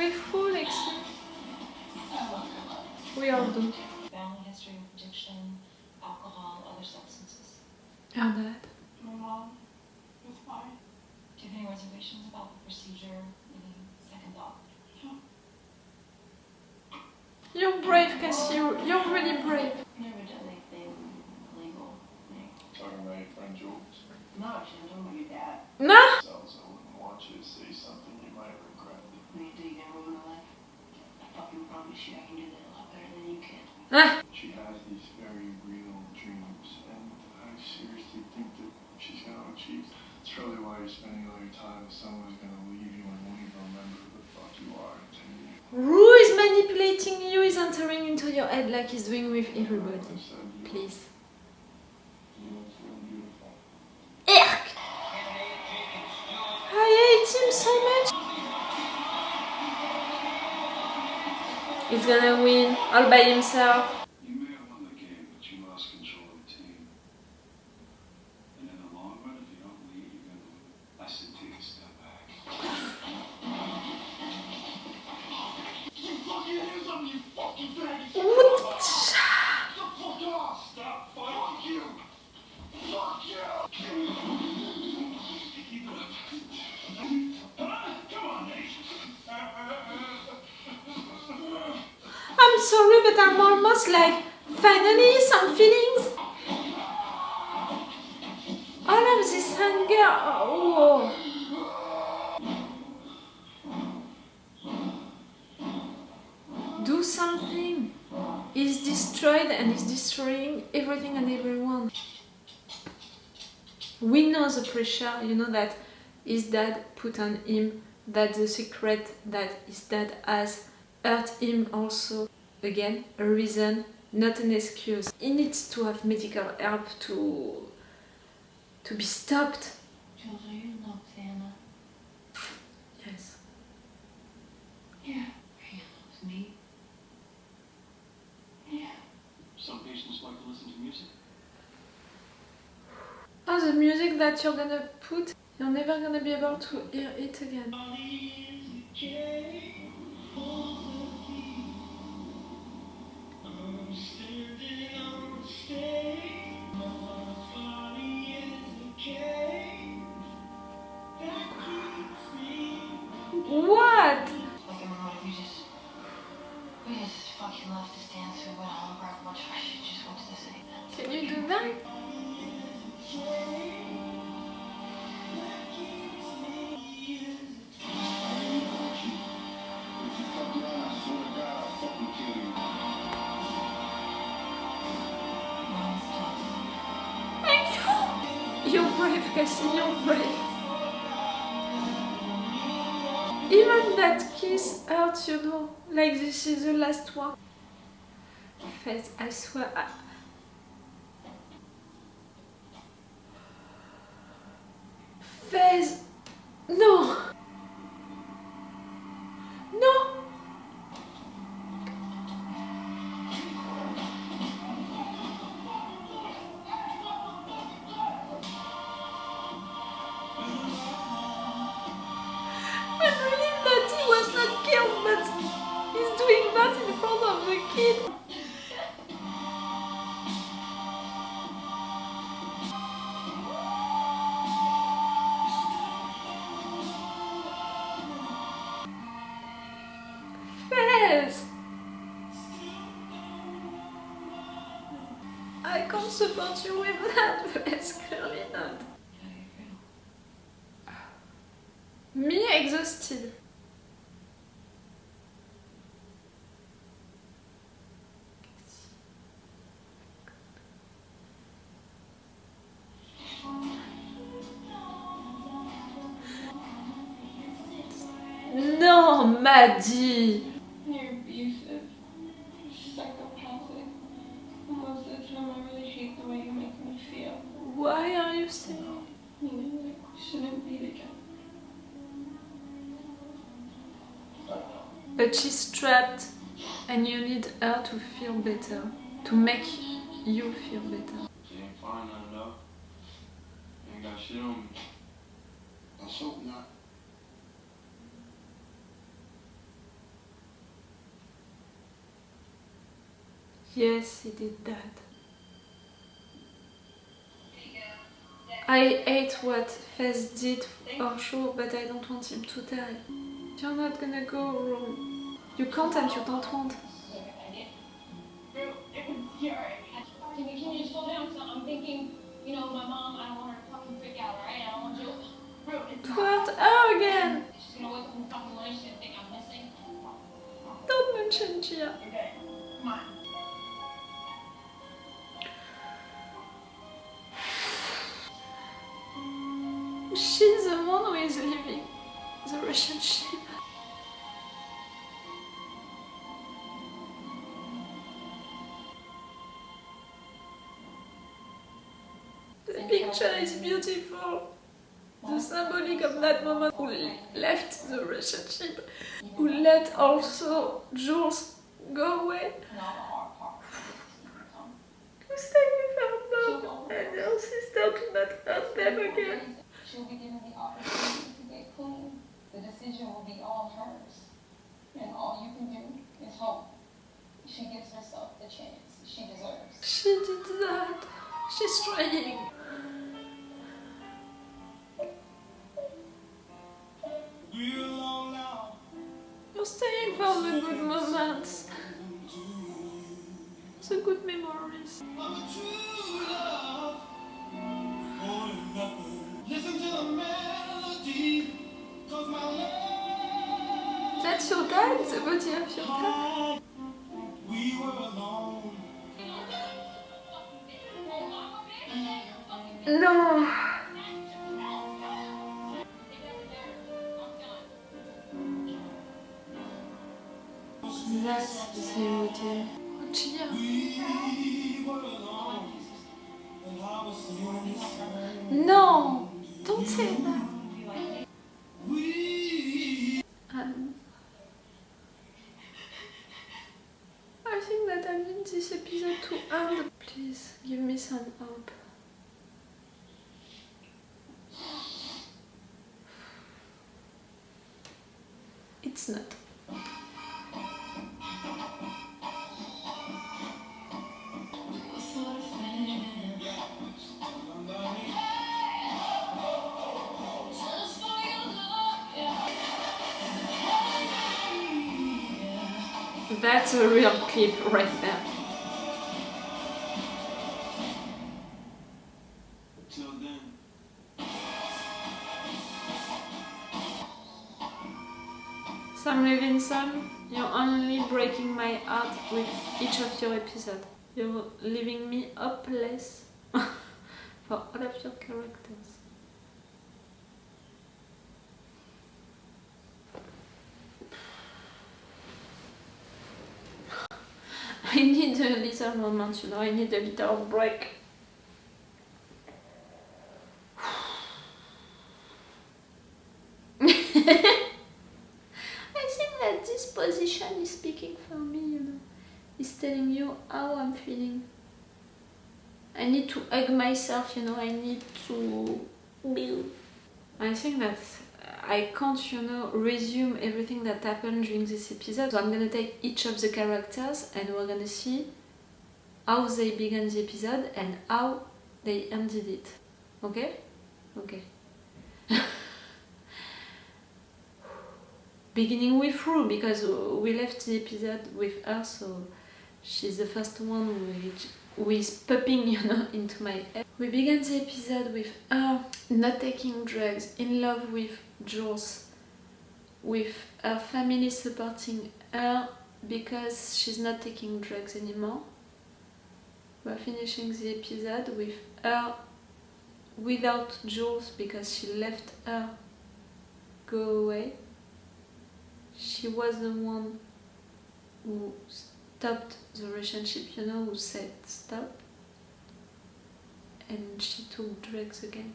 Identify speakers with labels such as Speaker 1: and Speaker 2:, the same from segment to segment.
Speaker 1: grateful, Lexi. We all do.
Speaker 2: Family history of addiction, alcohol, other substances.
Speaker 1: Our dad.
Speaker 3: My mom was fine.
Speaker 2: Do you have any reservations about the procedure? Any second thought?
Speaker 1: You're brave, Cassie. You're really brave.
Speaker 2: Never done anything illegal.
Speaker 3: Talking about your friend Jules?
Speaker 2: No, actually, I'm talking about your dad.
Speaker 1: Nah.
Speaker 3: Cells, I wouldn't want you to say something you might regret.
Speaker 2: Me, do you gonna ruin my life? I fucking promise you I can do that a lot better than you can.
Speaker 1: Ah.
Speaker 3: She has these very real dreams, and I seriously think that she's gonna achieve. It's probably why you're spending all your time with someone who's gonna leave you and won't even remember who the fuck you are in 10 years.
Speaker 1: Rue is manipulating you, is entering into your head like he's doing with everybody. Please.
Speaker 3: You look so beautiful.
Speaker 1: Erk! I hate him so much. He's gonna win all by himself.
Speaker 3: You may have won the game, but you lost control of the team. And in the long run, if you don't lead, you're gonna lose. I said take a step back. You fucking hands up, you fucking faggot!
Speaker 1: What?
Speaker 3: The fuck off! Stop fighting! Fuck you! Fuck you! Keep it up. Come on, Nate.
Speaker 1: I'm sorry, but I'm almost like, finally, some feelings. All of this anger. Oh. Do something. He's destroyed and he's destroying everything and everyone. We know the pressure, you know, that his dad put on him, that the secret that his dad has hurt him also. Again, a reason, not an excuse. He needs to have medical help to be stopped.
Speaker 2: Jules, are you in love with Anna?
Speaker 1: Yes.
Speaker 2: Yeah. Are you in love with me? Yeah.
Speaker 3: Some patients like to listen to music.
Speaker 1: Oh, the music that you're gonna put, you're never gonna be able to hear it again. What?
Speaker 2: Like, I mean, what if we just fucking left this dance, we went home, grabbed a bunch of our shit, just went to the city.
Speaker 1: Can you do that? Thank you! You're brave, Cassie, you're brave. Even that kiss hurts, you know, like this is the last one. Face, I swear. Face, no! No! I'm really that he was not killed, but he's doing that in front of the kid. Fez! I can't support you with that, Fez, clearly not. Me exhausted. No, Maddy!
Speaker 3: You're abusive. Psychopathic. Most of the time I really hate the way you make me feel.
Speaker 1: Why are you saying?
Speaker 3: You know, like, we shouldn't be together.
Speaker 1: But she's trapped and you need her to feel better, to make you feel better.
Speaker 3: She ain't fine, nothing though. Ain't got shit on me. Let's hope not.
Speaker 1: Yes, he did that. I hate what Fez did for sure, but I don't want him to die. You're not gonna go wrong. You can't and you don't want.
Speaker 2: Can you just slow down? I'm thinking, you know, my mom, I don't want her to fucking freak out, alright? I don't want Jules.
Speaker 1: What? Oh, again!
Speaker 2: She's gonna wake up and fucking lunch and think I'm missing.
Speaker 1: Don't mention Gia.
Speaker 2: Okay, come on.
Speaker 1: She's the one who is leaving the relationship. The picture is beautiful. The symbolic of that moment who left the relationship, who let also Jules go away. Who stayed with her mom and her sister to not hurt them again.
Speaker 2: She'll be given the opportunity to get clean. The decision will be all hers. And all you can do is hope she gives herself the chance she deserves.
Speaker 1: She did that. She's trying. You're staying for the good moments, the good memories. That's your dad, the body of your dad. No. That's the routine. Oh, Gia. No, don't say that. I think that I need this episode to end. Please give me some hope. It's not. That's a real clip right there.
Speaker 3: Till then.
Speaker 1: Sam Levinson, you're only breaking my heart with each of your episodes. You're leaving me hopeless for all of your characters. I need a little moment, you know, I need a little break. I think that this position is speaking for me, you know. It's telling you how I'm feeling. I need to hug myself, you know, I need to build. I think that I can't, you know, resume everything that happened during this episode. So I'm gonna take each of the characters and we're gonna see how they began the episode and how they ended it. Okay? Okay. Beginning with Rue, because we left the episode with her, so she's the first one who is popping, you know, into my head. We began the episode with her not taking drugs, in love with Jules, with her family supporting her because she's not taking drugs anymore. We're finishing the episode with her without Jules because she left her go away. She was the one who stopped the relationship, you know, who said stop. And she took drugs again.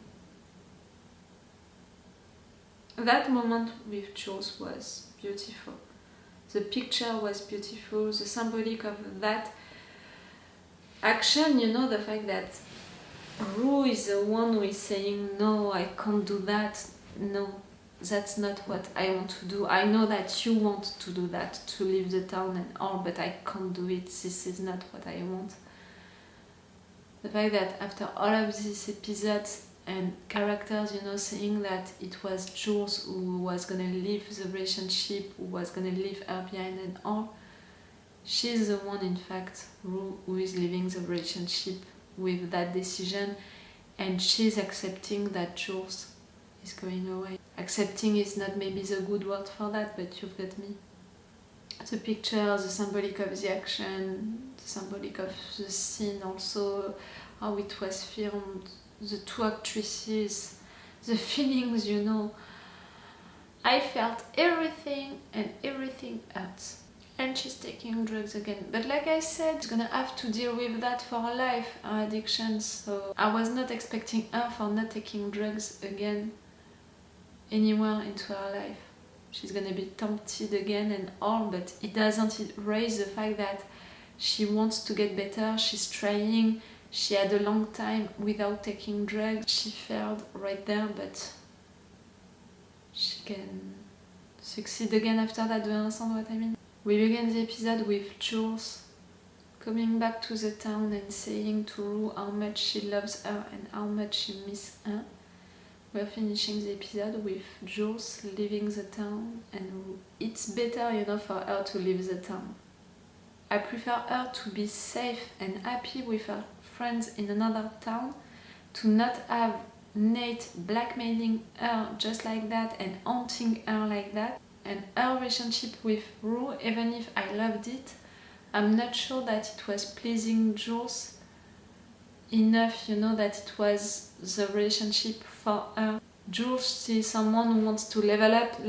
Speaker 1: That moment with Jules was beautiful. The picture was beautiful, the symbolic of that action, you know, the fact that Rue is the one who is saying, no, I can't do that, no. that's not what I want to do. I know that you want to do that, to leave the town and all, but I can't do it. This is not what I want. The fact that after all of these episodes and characters, saying that it was Jules who was gonna leave the relationship, who was gonna leave her behind and all, she's the one, in fact, who is leaving the relationship with that decision, and she's accepting that Jules is going away. Accepting is not maybe the good word for that, but you've got me. The picture, the symbolic of the action, the symbolic of the scene also, how it was filmed, the two actresses, the feelings, I felt everything, and everything hurts. And she's taking drugs again. But like I said, she's gonna have to deal with that for her life, her addictions. So I was not expecting her for not taking drugs again anywhere into her life. She's gonna be tempted again and all, but it doesn't erase the fact that she wants to get better, she's trying. She had a long time without taking drugs. She failed right there, but she can succeed again after that. Do you understand what I mean? We begin the episode with Jules coming back to the town and saying to Rue how much she loves her and how much she misses her. We're finishing the episode with Jules leaving the town and Rue. It's better, for her to leave the town. I prefer her to be safe and happy with her friends in another town, to not have Nate blackmailing her just like that and haunting her like that. And her relationship with Rue, even if I loved it, I'm not sure that it was pleasing Jules enough, that it was the relationship for her. Jules is someone who wants to level up,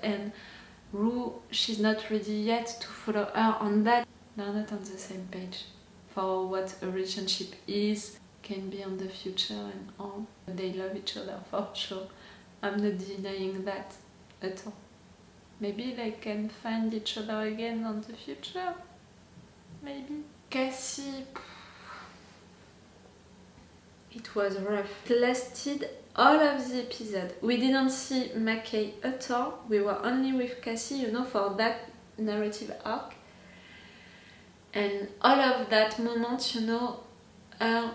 Speaker 1: and Rue, she's not ready yet to follow her on that. They're not on the same page for what a relationship is, can be on the future and all. They love each other for sure. I'm not denying that at all. Maybe they can find each other again on the future. Maybe. Cassie, it was rough. It lasted all of the episode. We didn't see McKay at all. We were only with Cassie, for that narrative arc. And all of that moment, her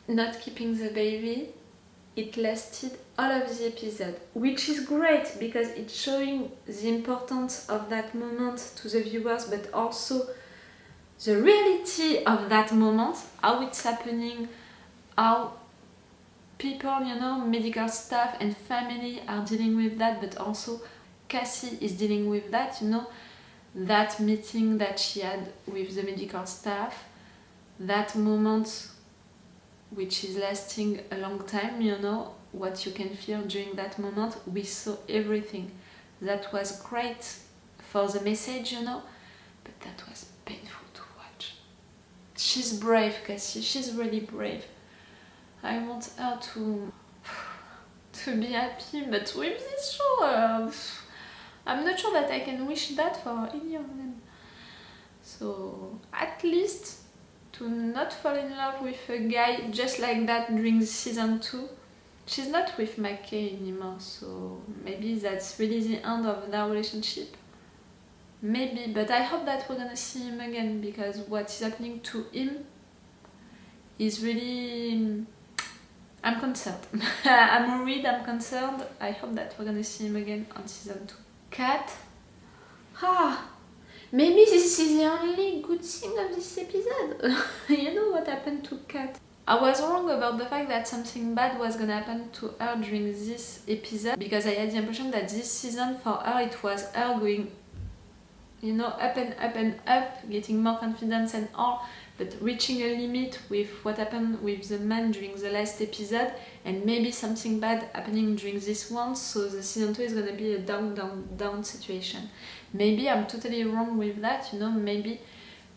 Speaker 1: not keeping the baby, it lasted all of the episode, which is great because it's showing the importance of that moment to the viewers, but also the reality of that moment, how it's happening, how people, medical staff and family are dealing with that, but also Cassie is dealing with that, that meeting that she had with the medical staff, that moment which is lasting a long time, what you can feel during that moment. We saw everything. That was great for the message, but that was painful to watch. She's brave, Cassie, she's really brave. I want her to be happy, but with this show, I'm not sure that I can wish that for any of them. So, at least to not fall in love with a guy just like that during season 2. She's not with McKay anymore, so maybe that's really the end of their relationship. Maybe, but I hope that we're gonna see him again, because what is happening to him is really... I'm concerned. I'm worried, I'm concerned. I hope that we're gonna see him again on season 2. Kat? Maybe this is the only good thing of this episode. You know what happened to Kat? I was wrong about the fact that something bad was gonna happen to her during this episode, because I had the impression that this season for her it was her going, up and up and up, getting more confidence and all, but reaching a limit with what happened with the man during the last episode, and maybe something bad happening during this one, so the season 2 is gonna be a down situation. Maybe I'm totally wrong with that, maybe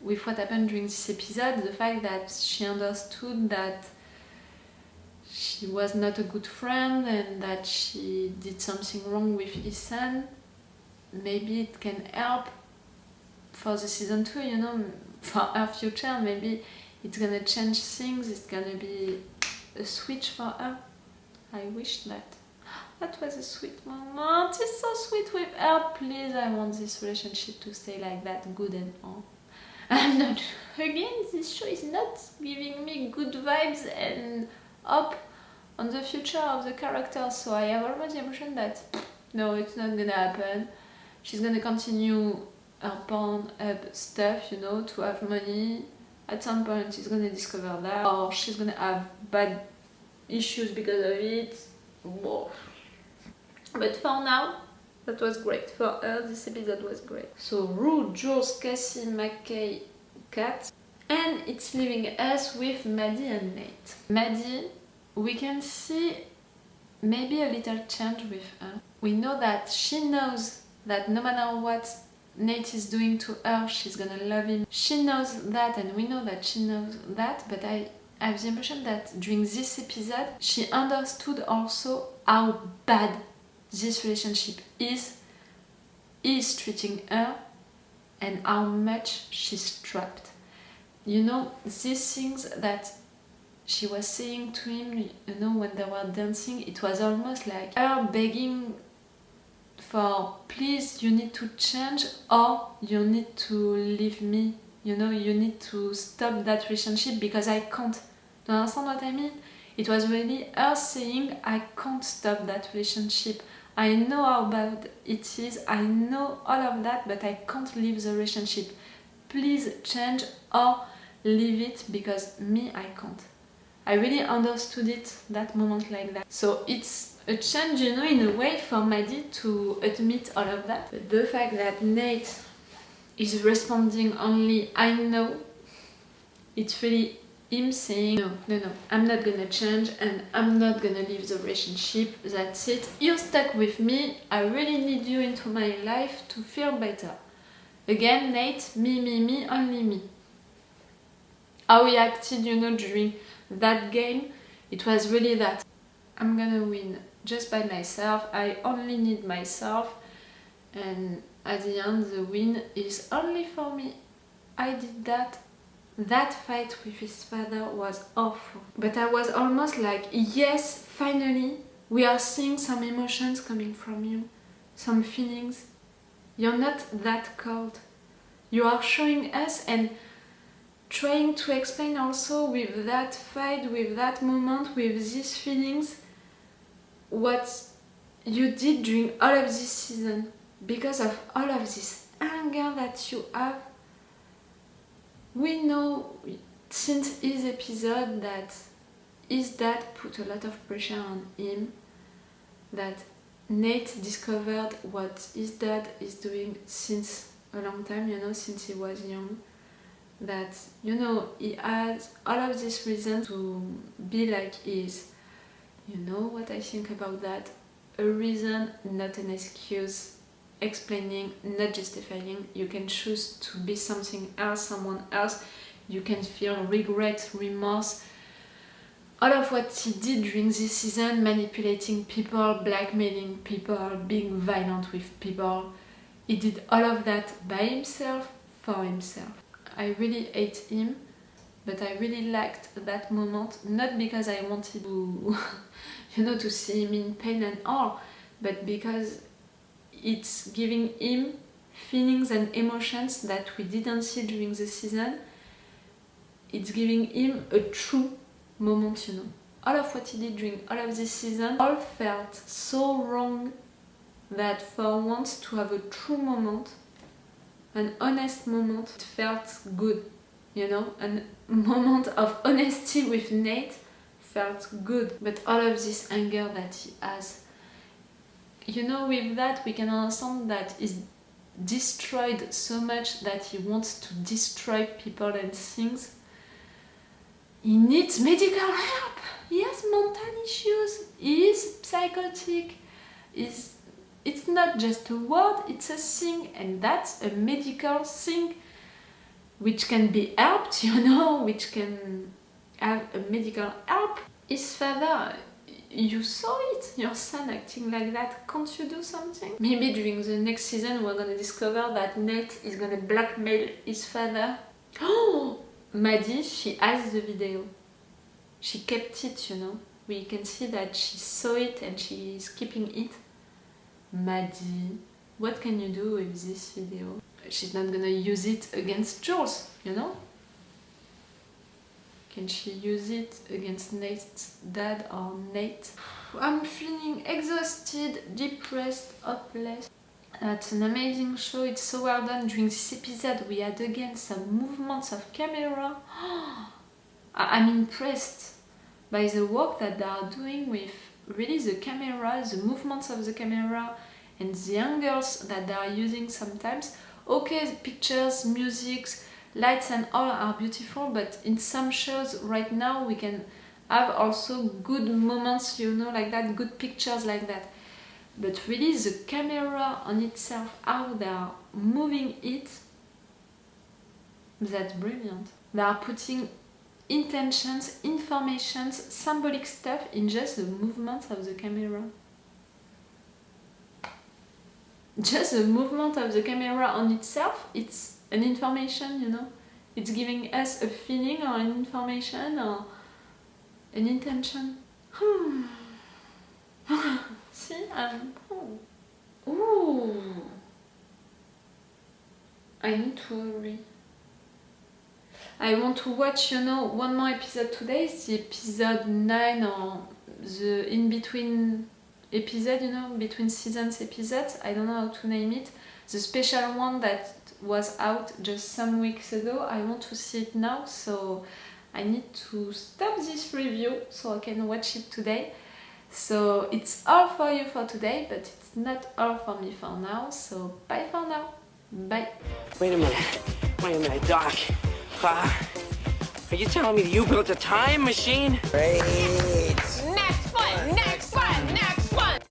Speaker 1: with what happened during this episode, the fact that she understood that she was not a good friend and that she did something wrong with his son, maybe it can help for the season 2, for her future. Maybe it's gonna change things, it's gonna be a switch for her. I wish that. that was a sweet moment. It's so sweet with her. Please, I want this relationship to stay like that, good and all. I'm not... Again, this show is not giving me good vibes and hope on the future of the characters, so I have almost the impression that no, it's not gonna happen. She's gonna continue her porn stuff, you know, to have money. At some point she's gonna discover that, or she's gonna have bad issues because of it. Whoa. But for now, that was great. For her, this episode was great. So Rue, Jules, Cassie, McKay, Kat, and it's leaving us with Maddy and Nate. Maddy, we can see maybe a little change with her. We know that she knows that no matter what Nate is doing to her, she's gonna love him. She knows that, and we know that she knows that, but I have the impression that during this episode, she understood also how bad this relationship is treating her, and how much she's trapped. You know, these things that she was saying to him, you know, when they were dancing, it was almost like her begging for, please, you need to change, or you need to leave me, you know, you need to stop that relationship because I can't. Do you understand what I mean? It was really her saying, I can't stop that relationship. I know how bad it is, I know all of that, but I can't leave the relationship. Please change or leave it because me, I can't. I really understood it, that moment like that. So it's a change, you know, in a way for Maddy to admit all of that. But the fact that Nate is responding only, I know, it's really him saying, no, I'm not gonna change and I'm not gonna leave the relationship, that's it. You're stuck with me, I really need you into my life to feel better. Again, Nate, me, only me. How he acted, you know, during that game, it was really that. I'm gonna win just by myself, I only need myself, and at the end the win is only for me. I did that. That fight with his father was awful. But I was almost like, yes, finally, we are seeing some emotions coming from you. Some feelings. You're not that cold. You are showing us and trying to explain also with that fight, with that moment, with these feelings, what you did during all of this season. Because of all of this anger that you have, we know since his episode that his dad put a lot of pressure on him, that Nate discovered what his dad is doing since a long time, you know, since he was young, that, you know, he has all of this reason to be like he is. You know what I think about that? A reason, not an excuse. Explaining, not justifying. You can choose to be something else, someone else. You can feel regret, remorse. All of what he did during this season, manipulating people, blackmailing people, being violent with people. He did all of that by himself, for himself. I really hate him, but I really liked that moment, not because I wanted to, you know, to see him in pain and all, but because it's giving him feelings and emotions that we didn't see during the season. It's giving him a true moment, you know. All of what he did during all of this season all felt so wrong that for once to have a true moment, an honest moment, it felt good, you know. A moment of honesty with Nate felt good. But all of this anger that he has, you know, with that we can understand that he's destroyed so much that he wants to destroy people and things. He needs medical help. He has mental issues. He is psychotic. It's not just a word, it's a thing, and that's a medical thing which can be helped, you know, which can have a medical help. His father, you saw it, your son acting like that, can't you do something? Maybe during the next season we're gonna discover that Nate is gonna blackmail his father. Oh! Maddy, she has the video. She kept it, you know. we can see that she saw it and she is keeping it. Maddy, what can you do with this video? She's not gonna use it against Jules, you know? Can she use it against Nate's dad or Nate? I'm feeling exhausted, depressed, hopeless. It's an amazing show, it's so well done. During this episode we had again some movements of camera. I'm impressed by the work that they are doing with really the camera, the movements of the camera and the angles that they are using sometimes. Okay, the pictures, music, lights and all are beautiful, but in some shows right now we can have also good moments, you know, like that, good pictures like that. But really the camera on itself, how they are moving it, that's brilliant. They are putting intentions, informations, symbolic stuff in just the movements of the camera. Just the movement of the camera on itself, it's an information, you know. It's giving us a feeling or an information or an intention. See, ooh. I need to hurry. I want to watch, you know, one more episode today. It's the episode 9 or the in-between episode, you know, between seasons episodes. I don't know how to name it. The special one that was out just some weeks ago. I want to see it now, so I need to stop this review so I can watch it today. So it's all for you for today, but it's not all for me for now. So bye for now. Bye.
Speaker 4: Wait a minute, Doc. Are you telling me that you built a time machine?
Speaker 5: Right.